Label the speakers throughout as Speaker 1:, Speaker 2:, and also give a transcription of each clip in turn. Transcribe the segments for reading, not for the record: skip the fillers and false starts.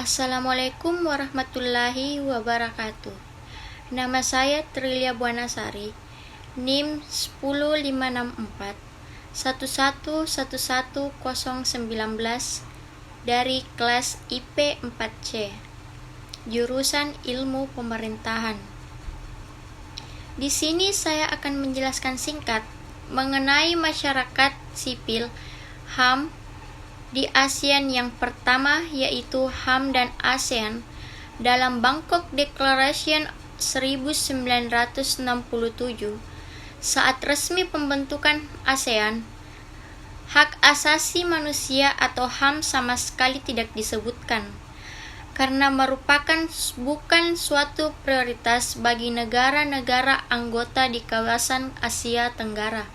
Speaker 1: Assalamualaikum warahmatullahi wabarakatuh. Nama saya Trilia Buanasari, NIM 10564 1111019 dari kelas IP 4C, jurusan Ilmu Pemerintahan. Di sini saya akan menjelaskan singkat mengenai masyarakat sipil HAM di ASEAN yang pertama, yaitu HAM dan ASEAN dalam Bangkok Declaration 1967. Saat resmi pembentukan ASEAN, hak asasi manusia atau HAM sama sekali tidak disebutkan karena merupakan bukan suatu prioritas bagi negara-negara anggota di kawasan Asia Tenggara.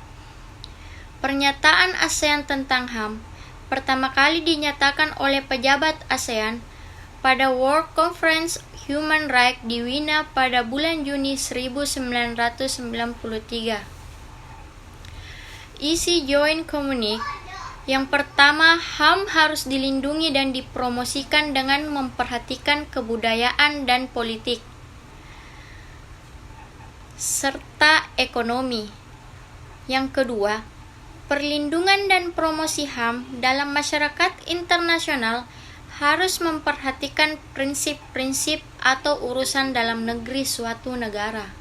Speaker 1: Pernyataan ASEAN tentang HAM pertama kali dinyatakan oleh pejabat ASEAN pada World Conference Human Rights di Wina pada bulan Juni 1993. Isi Joint Communique yang pertama, HAM harus dilindungi dan dipromosikan dengan memperhatikan kebudayaan dan politik, serta ekonomi. Yang kedua, perlindungan dan promosi HAM dalam masyarakat internasional harus memperhatikan prinsip-prinsip atau urusan dalam negeri suatu negara.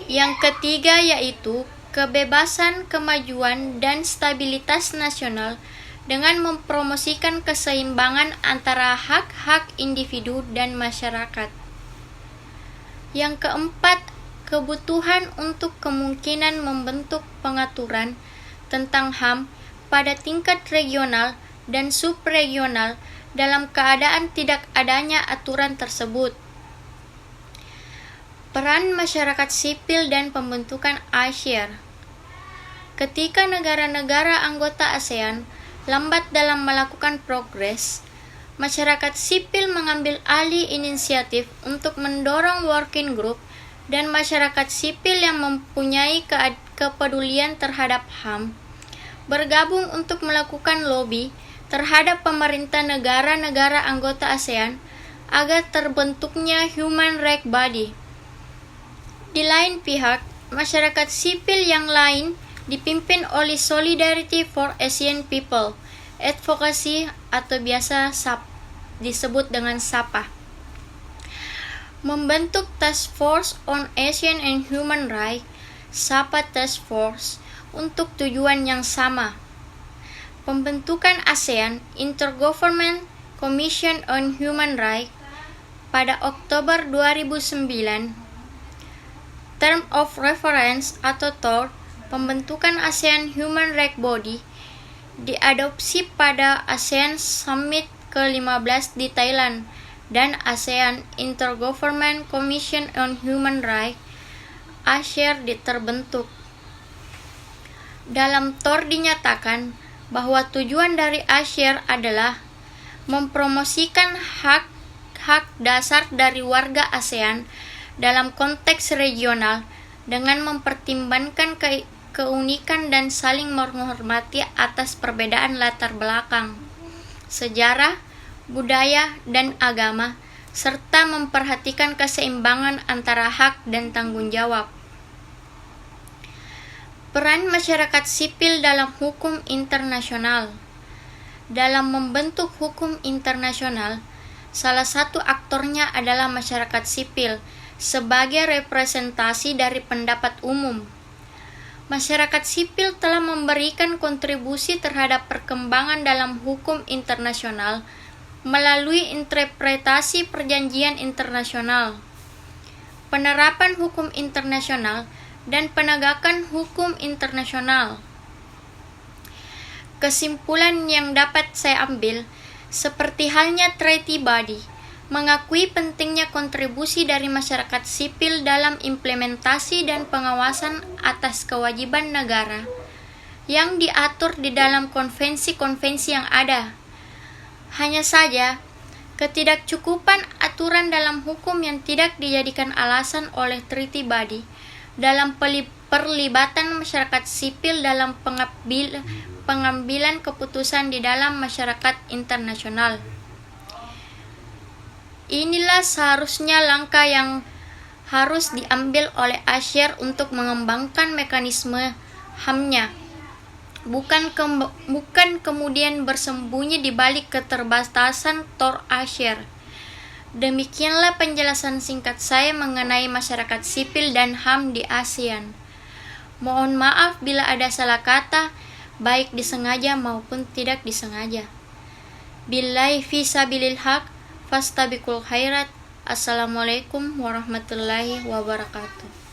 Speaker 1: Yang ketiga yaitu kebebasan, kemajuan, dan stabilitas nasional dengan mempromosikan keseimbangan antara hak-hak individu dan masyarakat. Yang keempat, kebutuhan untuk kemungkinan membentuk pengaturan tentang HAM pada tingkat regional dan subregional dalam keadaan tidak adanya aturan tersebut. Peran masyarakat sipil dan pembentukan ASEAN. Ketika negara-negara anggota ASEAN lambat dalam melakukan progres, masyarakat sipil mengambil alih inisiatif untuk mendorong working group dan masyarakat sipil yang mempunyai kepedulian terhadap HAM bergabung untuk melakukan lobby terhadap pemerintah negara-negara anggota ASEAN agar terbentuknya Human Rights Body. Di lain pihak, masyarakat sipil yang lain dipimpin oleh Solidarity for Asian People, Advocacy atau biasa disebut dengan SAPA, membentuk Task Force on Asian and Human Rights, SAPA Task Force, untuk tujuan yang sama. Pembentukan ASEAN Intergovernment Commission on Human Rights pada Oktober 2009. Term of Reference atau TOR, pembentukan ASEAN Human Rights Body, diadopsi pada ASEAN Summit ke-15 di Thailand dan ASEAN Intergovernment Commission on Human Rights (ASEAN) terbentuk. Dalam TOR dinyatakan bahwa tujuan dari ASEAN adalah mempromosikan hak-hak dasar dari warga ASEAN dalam konteks regional dengan mempertimbangkan keunikan dan saling menghormati atas perbedaan latar belakang, sejarah, budaya, dan agama, serta memperhatikan keseimbangan antara hak dan tanggung jawab. Peran masyarakat sipil dalam hukum internasional. Dalam membentuk hukum internasional, salah satu aktornya adalah masyarakat sipil sebagai representasi dari pendapat umum. Masyarakat sipil telah memberikan kontribusi terhadap perkembangan dalam hukum internasional melalui interpretasi perjanjian internasional, penerapan hukum internasional, dan penegakan hukum internasional. Kesimpulan yang dapat saya ambil, seperti halnya Treaty Body, mengakui pentingnya kontribusi dari masyarakat sipil dalam implementasi dan pengawasan atas kewajiban negara yang diatur di dalam konvensi-konvensi yang ada. Hanya saja, ketidakcukupan aturan dalam hukum yang tidak dijadikan alasan oleh Treaty Body dalam perlibatan masyarakat sipil dalam pengambilan keputusan di dalam masyarakat internasional. Inilah seharusnya langkah yang harus diambil oleh ASEAN untuk mengembangkan mekanisme HAM-nya, bukan kemudian bersembunyi di balik keterbatasan TOR ASEAN. Demikianlah penjelasan singkat saya mengenai masyarakat sipil dan HAM di ASEAN. Mohon maaf bila ada salah kata, baik disengaja maupun tidak disengaja. Billahi fi sabilil haq, fastabiqul khairat. Assalamualaikum warahmatullahi wabarakatuh.